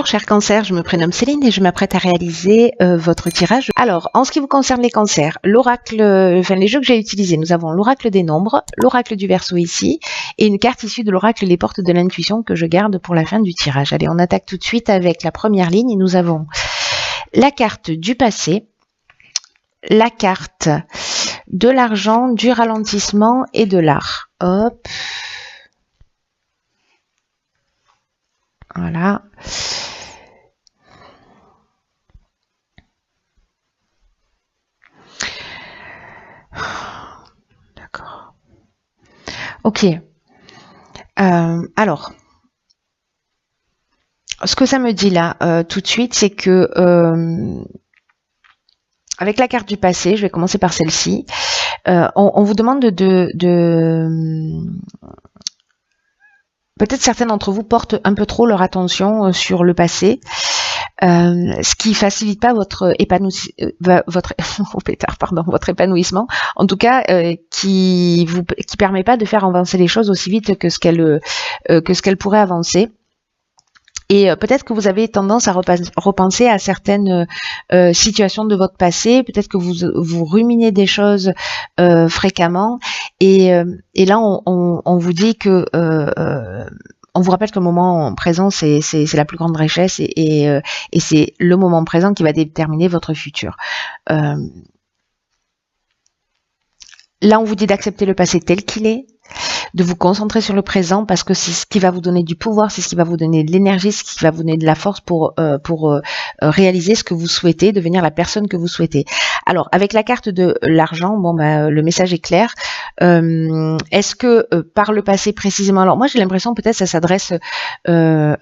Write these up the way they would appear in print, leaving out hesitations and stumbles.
Bonjour cher cancer, je me prénomme Céline et je m'apprête à réaliser votre tirage. Alors, en ce qui vous concerne les cancers, l'oracle, les jeux que j'ai utilisés, nous avons l'oracle des nombres, l'oracle du Verseau ici, et une carte issue de l'oracle Les Portes de l'intuition que je garde pour la fin du tirage. Allez, on attaque tout de suite avec la première ligne et nous avons la carte du passé, la carte de l'argent, du ralentissement et de l'art. Hop. Voilà. D'accord. Ok. Alors, ce que ça me dit là, tout de suite, c'est que avec la carte du passé, je vais commencer par celle-ci, on vous demande peut-être certains d'entre vous portent un peu trop leur attention sur le passé, ce qui facilite pas votre épanouissement, en tout cas qui permet pas de faire avancer les choses aussi vite que ce qu'elle pourrait avancer. Et peut-être que vous avez tendance à repenser à certaines situations de votre passé, peut-être que vous ruminez des choses fréquemment, et là on vous dit que on vous rappelle que le moment présent c'est la plus grande richesse, et c'est le moment présent qui va déterminer votre futur. Là on vous dit d'accepter le passé tel qu'il est, de vous concentrer sur le présent parce que c'est ce qui va vous donner du pouvoir, c'est ce qui va vous donner de l'énergie, ce qui va vous donner de la force pour réaliser ce que vous souhaitez, devenir la personne que vous souhaitez. Alors, avec la carte de l'argent, bon, le message est clair. Est-ce que par le passé précisément, alors moi j'ai l'impression peut-être ça s'adresse à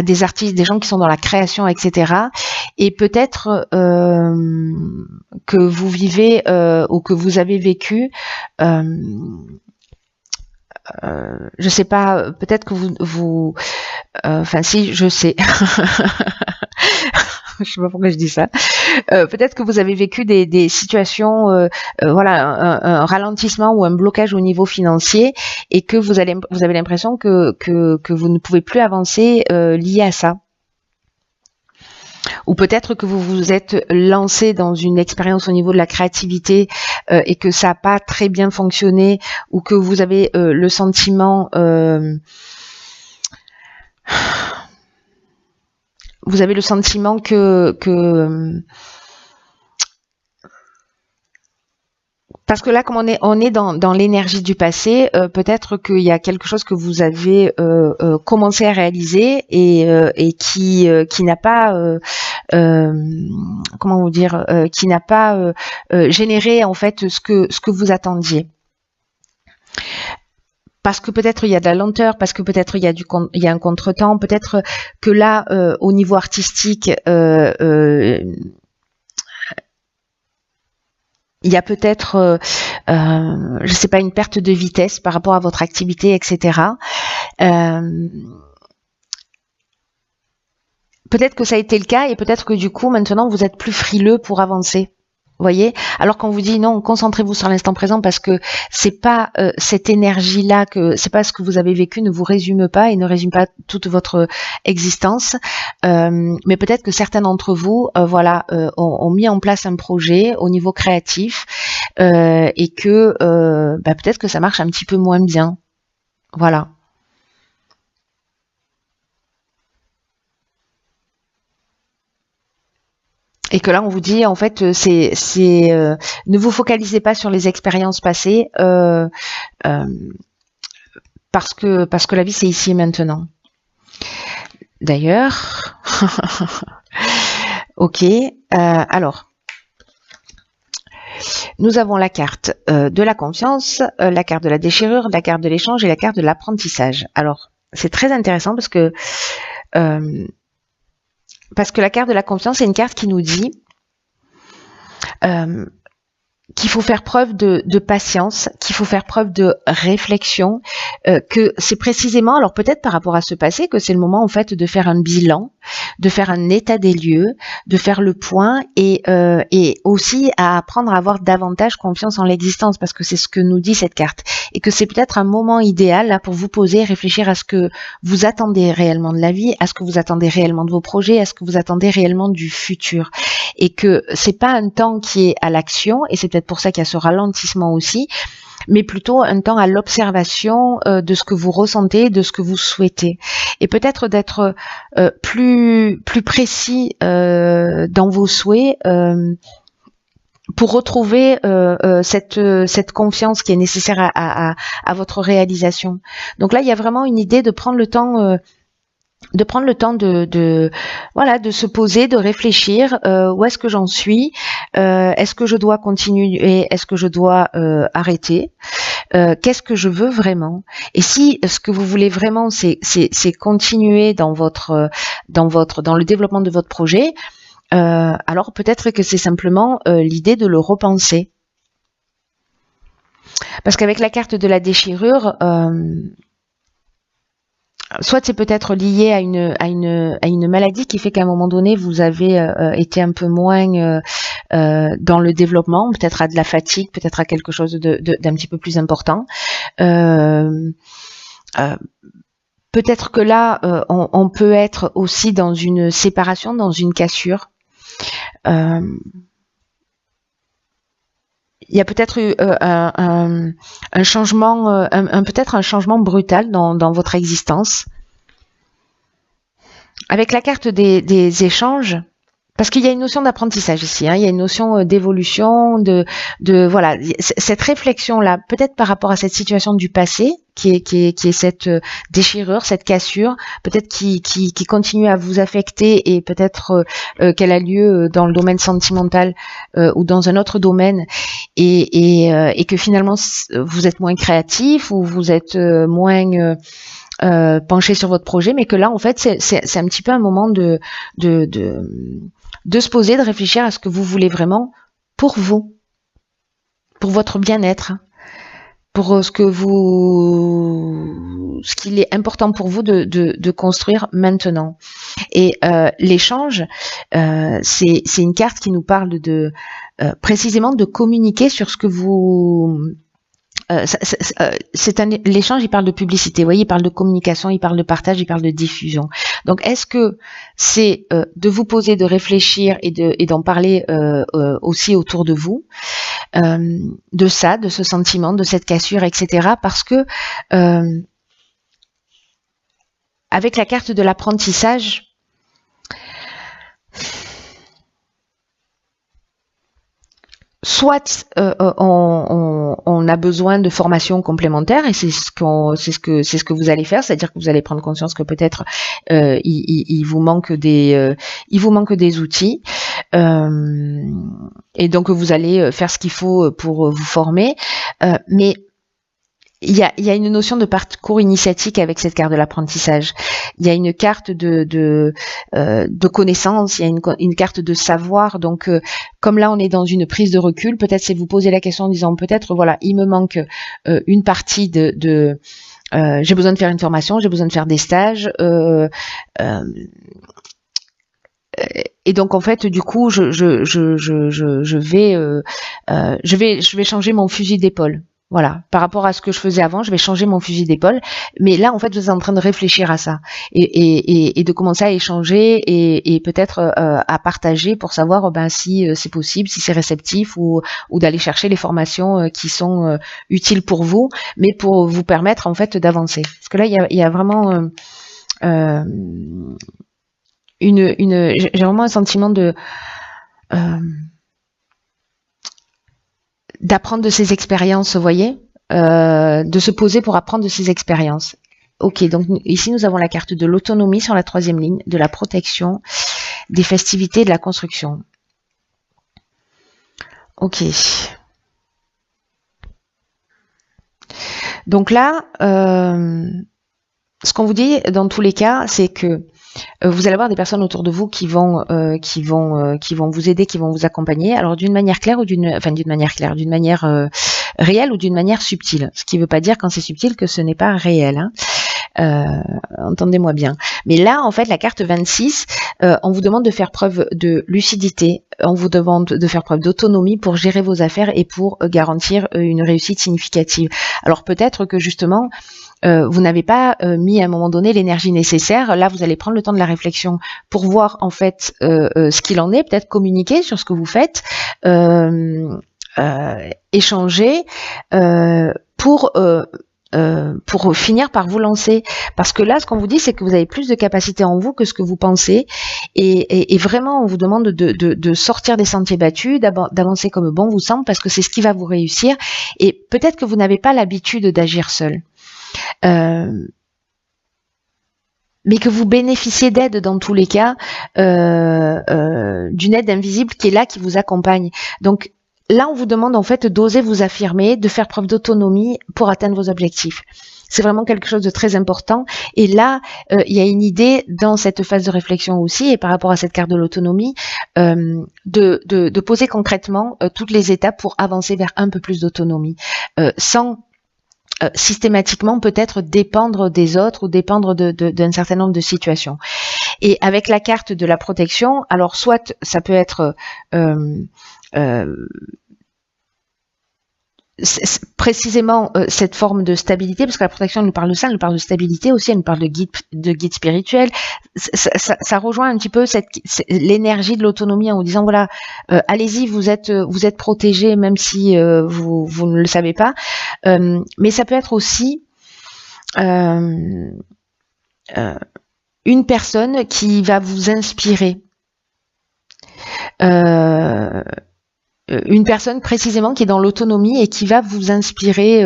des artistes, des gens qui sont dans la création, etc. Et peut-être que vous vivez ou que vous avez vécu je sais pas, peut-être que enfin si, je sais. Je sais pas pourquoi je dis ça. Peut-être que vous avez vécu des situations, voilà, un ralentissement ou un blocage au niveau financier, et que vous avez l'impression que vous ne pouvez plus avancer lié à ça. Ou peut-être que vous vous êtes lancé dans une expérience au niveau de la créativité et que ça n'a pas très bien fonctionné, ou que vous avez le sentiment que parce que là, comme on est dans l'énergie du passé, peut-être qu'il y a quelque chose que vous avez commencé à réaliser et qui n'a pas comment vous dire, qui n'a pas généré en fait ce que vous attendiez. Parce que peut-être il y a de la lenteur, parce que peut-être il y a un contretemps, peut-être que là, au niveau artistique, il y a peut-être, je sais pas, une perte de vitesse par rapport à votre activité, etc. Peut-être que ça a été le cas, et peut-être que du coup, maintenant, vous êtes plus frileux pour avancer. Vous voyez? Alors qu'on vous dit non, concentrez-vous sur l'instant présent, parce que c'est pas cette énergie-là, c'est pas ce que vous avez vécu, ne vous résume pas et ne résume pas toute votre existence. Mais peut-être que certains d'entre vous, voilà, ont mis en place un projet au niveau créatif et que peut-être que ça marche un petit peu moins bien. Voilà. Et que là, on vous dit, en fait, ne vous focalisez pas sur les expériences passées, parce que la vie, c'est ici et maintenant. D'ailleurs, ok. Alors, nous avons la carte de la confiance, la carte de la déchirure, la carte de l'échange et la carte de l'apprentissage. Alors, c'est très intéressant parce que la carte de la confiance, c'est une carte qui nous dit qu'il faut faire preuve de patience, qu'il faut faire preuve de réflexion, que c'est précisément, alors peut-être par rapport à ce passé, que c'est le moment en fait de faire un bilan, de faire un état des lieux, de faire le point et aussi à apprendre à avoir davantage confiance en l'existence, parce que c'est ce que nous dit cette carte, et que c'est peut-être un moment idéal là pour vous poser et réfléchir à ce que vous attendez réellement de la vie, à ce que vous attendez réellement de vos projets, à ce que vous attendez réellement du futur, et que c'est pas un temps qui est à l'action, et c'est peut-être pour ça qu'il y a ce ralentissement aussi, mais plutôt un temps à l'observation de ce que vous ressentez, de ce que vous souhaitez, et peut-être d'être plus précis dans vos souhaits pour retrouver cette confiance qui est nécessaire à votre réalisation. Donc là, il y a vraiment une idée de prendre le temps voilà, de se poser, de réfléchir, où est-ce que j'en suis, est-ce que je dois continuer, est-ce que je dois arrêter, qu'est-ce que je veux vraiment, et si ce que vous voulez vraiment c'est continuer dans le développement de votre projet, alors peut-être que c'est simplement l'idée de le repenser, parce qu'avec la carte de la déchirure, soit c'est peut-être lié à une maladie qui fait qu'à un moment donné vous avez été un peu moins dans le développement, peut-être à de la fatigue, peut-être à quelque chose d'un petit peu plus important. Peut-être que là on peut être aussi dans une séparation, dans une cassure. Il y a peut-être eu un changement, peut-être un changement brutal dans votre existence. Avec la carte des échanges, parce qu'il y a une notion d'apprentissage ici, hein, il y a une notion d'évolution, voilà, cette réflexion-là, peut-être par rapport à cette situation du passé, qui est cette déchirure, cette cassure, peut-être qui continue à vous affecter, et peut-être qu'elle a lieu dans le domaine sentimental ou dans un autre domaine, et que finalement vous êtes moins créatif, ou vous êtes moins penché sur votre projet, mais que là en fait c'est un petit peu un moment de se poser, de réfléchir à ce que vous voulez vraiment pour vous, pour votre bien-être, pour ce qu'il est important pour vous de construire maintenant. Et l'échange, c'est une carte qui nous parle précisément de communiquer sur ce que vous... l'échange, il parle de publicité, vous voyez, il parle de communication, il parle de partage, il parle de diffusion. Donc, est-ce que c'est de vous poser, de réfléchir et d'en parler aussi autour de vous, de ça, de ce sentiment, de cette cassure, etc. Parce que avec la carte de l'apprentissage, soit on a besoin de formations complémentaires, et c'est ce que vous allez faire, c'est-à-dire que vous allez prendre conscience que peut-être il vous manque des outils, et donc vous allez faire ce qu'il faut pour vous former, mais il y a une notion de parcours initiatique avec cette carte de l'apprentissage. Il y a une carte de connaissance, il y a une carte de savoir. Donc, comme là, on est dans une prise de recul, peut-être c'est vous poser la question en disant peut-être, voilà, il me manque une partie j'ai besoin de faire une formation, j'ai besoin de faire des stages. Et donc en fait, du coup, je vais changer mon fusil d'épaule. Voilà, par rapport à ce que je faisais avant, je vais changer mon fusil d'épaule. Mais là, en fait, vous êtes en train de réfléchir à ça et de commencer à échanger et peut-être à partager pour savoir si c'est possible, si c'est réceptif, ou d'aller chercher les formations qui sont utiles pour vous, mais pour vous permettre en fait d'avancer. Parce que là, il y a vraiment j'ai vraiment un sentiment d'apprendre de ses expériences, vous voyez, de se poser pour apprendre de ses expériences. Ok, donc ici nous avons la carte de l'autonomie sur la 3e ligne, de la protection, des festivités, de la construction. Ok. Donc là, ce qu'on vous dit dans tous les cas, c'est que vous allez avoir des personnes autour de vous qui vont vous aider, qui vont vous accompagner. Alors d'une manière claire d'une manière réelle ou d'une manière subtile. Ce qui ne veut pas dire quand c'est subtil que ce n'est pas réel. Entendez-moi bien. Mais là, en fait, la carte 26, on vous demande de faire preuve de lucidité, on vous demande de faire preuve d'autonomie pour gérer vos affaires et pour garantir une réussite significative. Alors peut-être que justement, vous n'avez pas mis à un moment donné l'énergie nécessaire. Là, vous allez prendre le temps de la réflexion pour voir en fait ce qu'il en est, peut-être communiquer sur ce que vous faites, échanger pour finir par vous lancer. Parce que là, ce qu'on vous dit, c'est que vous avez plus de capacité en vous que ce que vous pensez. Et vraiment, on vous demande de sortir des sentiers battus, d'avancer comme bon vous semble, parce que c'est ce qui va vous réussir. Et peut-être que vous n'avez pas l'habitude d'agir seul. Mais que vous bénéficiez d'aide dans tous les cas, d'une aide invisible qui est là, qui vous accompagne. Donc là, on vous demande en fait d'oser vous affirmer, de faire preuve d'autonomie pour atteindre vos objectifs. C'est vraiment quelque chose de très important. Et là, il y a une idée dans cette phase de réflexion aussi, et par rapport à cette carte de l'autonomie, de poser concrètement toutes les étapes pour avancer vers un peu plus d'autonomie, sans systématiquement peut-être dépendre des autres ou dépendre d'un certain nombre de situations. Et avec la carte de la protection, alors soit ça peut être précisément cette forme de stabilité, parce que la protection elle nous parle de ça, elle nous parle de stabilité aussi, elle nous parle de guide spirituel. Ça rejoint un petit peu l'énergie de l'autonomie en vous disant voilà, allez-y, vous êtes protégé même si vous ne le savez pas. Mais ça peut être aussi une personne qui va vous inspirer. Une personne précisément qui est dans l'autonomie et qui va vous inspirer.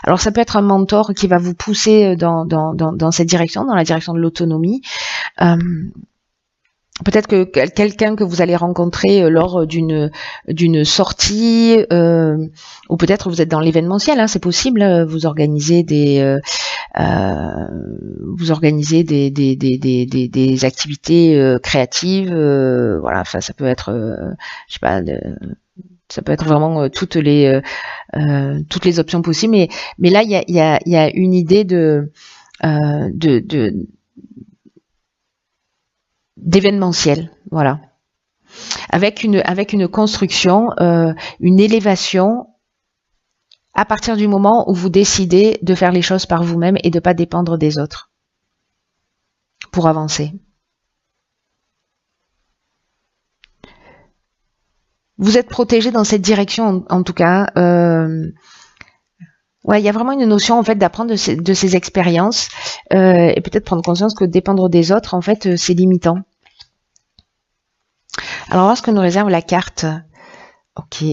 Alors ça peut être un mentor qui va vous pousser dans cette direction, dans la direction de l'autonomie. Peut-être que quelqu'un que vous allez rencontrer lors d'une sortie, ou peut-être vous êtes dans l'événementiel, hein, c'est possible. Vous organisez des activités créatives. Voilà, ça peut être, je sais pas. Ça peut être vraiment toutes les options possibles, mais là il y a une idée d'événementiel, voilà, avec une construction, une élévation à partir du moment où vous décidez de faire les choses par vous-même et de pas dépendre des autres pour avancer. Vous êtes protégé dans cette direction, en tout cas. Ouais, il y a vraiment une notion en fait d'apprendre de ces expériences et peut-être prendre conscience que dépendre des autres, en fait, c'est limitant. Alors, voir ce que nous réserve la carte. Ok.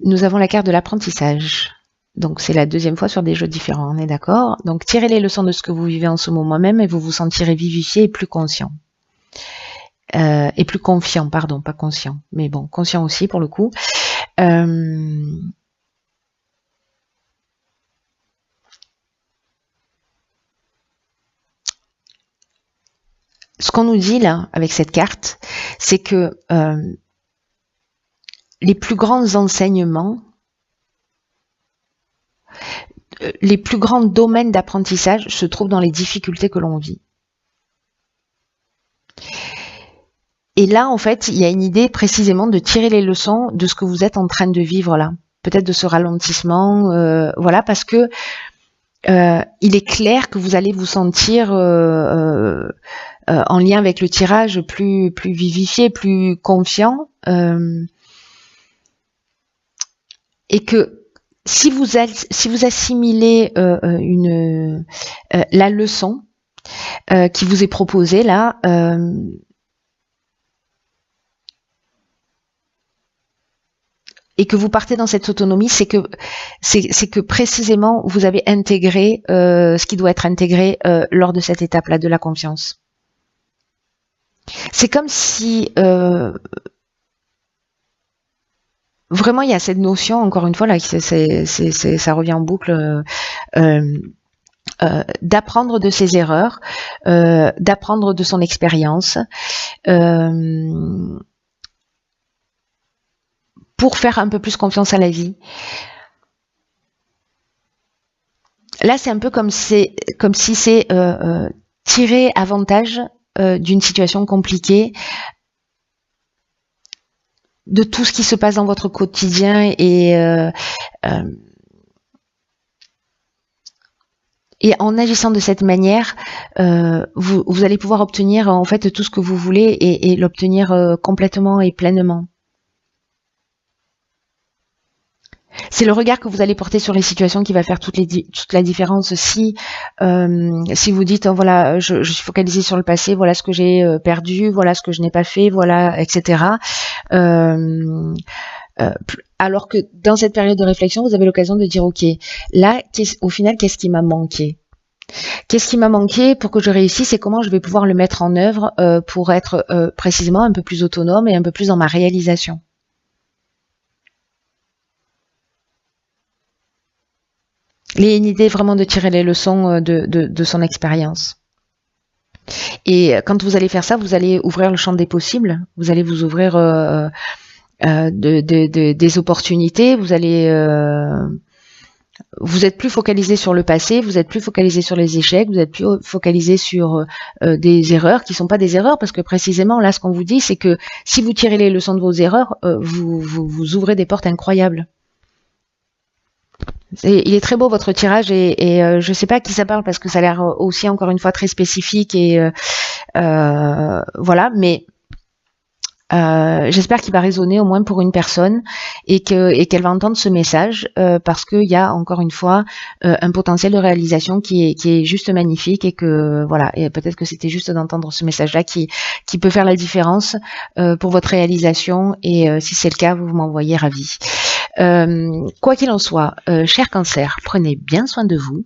Nous avons la carte de l'apprentissage. Donc, c'est la deuxième fois sur des jeux différents, on est d'accord? Donc, tirez les leçons de ce que vous vivez en ce moment même et vous vous sentirez vivifié et plus conscient. Et plus confiant, pardon, pas conscient, mais bon, conscient aussi pour le coup. Ce qu'on nous dit là, avec cette carte, c'est que les plus grands enseignements, les plus grands domaines d'apprentissage se trouvent dans les difficultés que l'on vit. Et là, en fait, il y a une idée précisément de tirer les leçons de ce que vous êtes en train de vivre là. Peut-être de ce ralentissement, voilà, parce que il est clair que vous allez vous sentir en lien avec le tirage plus vivifié, plus confiant, et que si vous assimilez la leçon qui vous est proposée là, et que vous partez dans cette autonomie, c'est que précisément vous avez intégré ce qui doit être intégré lors de cette étape-là de la confiance. C'est comme si vraiment il y a cette notion, encore une fois là, ça revient en boucle, d'apprendre de ses erreurs, d'apprendre de son expérience. Pour faire un peu plus confiance à la vie. Là, c'est un peu comme si c'est tirer avantage d'une situation compliquée, de tout ce qui se passe dans votre quotidien et en agissant de cette manière, vous allez pouvoir obtenir en fait tout ce que vous voulez et l'obtenir complètement et pleinement. C'est le regard que vous allez porter sur les situations qui va faire toute la différence. Si vous dites oh, voilà, je suis focalisée sur le passé, voilà ce que j'ai perdu, voilà ce que je n'ai pas fait, voilà, etc. Alors que dans cette période de réflexion, vous avez l'occasion de dire ok, là, au final, qu'est-ce qui m'a manqué? Qu'est-ce qui m'a manqué pour que je réussisse et comment je vais pouvoir le mettre en œuvre pour être précisément un peu plus autonome et un peu plus dans ma réalisation. Il y a une idée vraiment de tirer les leçons de son expérience. Et quand vous allez faire ça, vous allez ouvrir le champ des possibles, vous allez vous ouvrir des opportunités, vous êtes plus focalisé sur le passé, vous êtes plus focalisé sur les échecs, vous êtes plus focalisé sur des erreurs qui sont pas des erreurs, parce que précisément là ce qu'on vous dit c'est que si vous tirez les leçons de vos erreurs, vous ouvrez des portes incroyables. Il est très beau votre tirage et je sais pas à qui ça parle parce que ça a l'air aussi encore une fois très spécifique et voilà, mais j'espère qu'il va résonner au moins pour une personne et qu'elle va entendre ce message parce qu'il y a encore une fois un potentiel de réalisation qui est juste magnifique et que voilà, et peut-être que c'était juste d'entendre ce message-là qui peut faire la différence pour votre réalisation et si c'est le cas, vous m'envoyez ravi. Quoi qu'il en soit, cher Cancer, prenez bien soin de vous.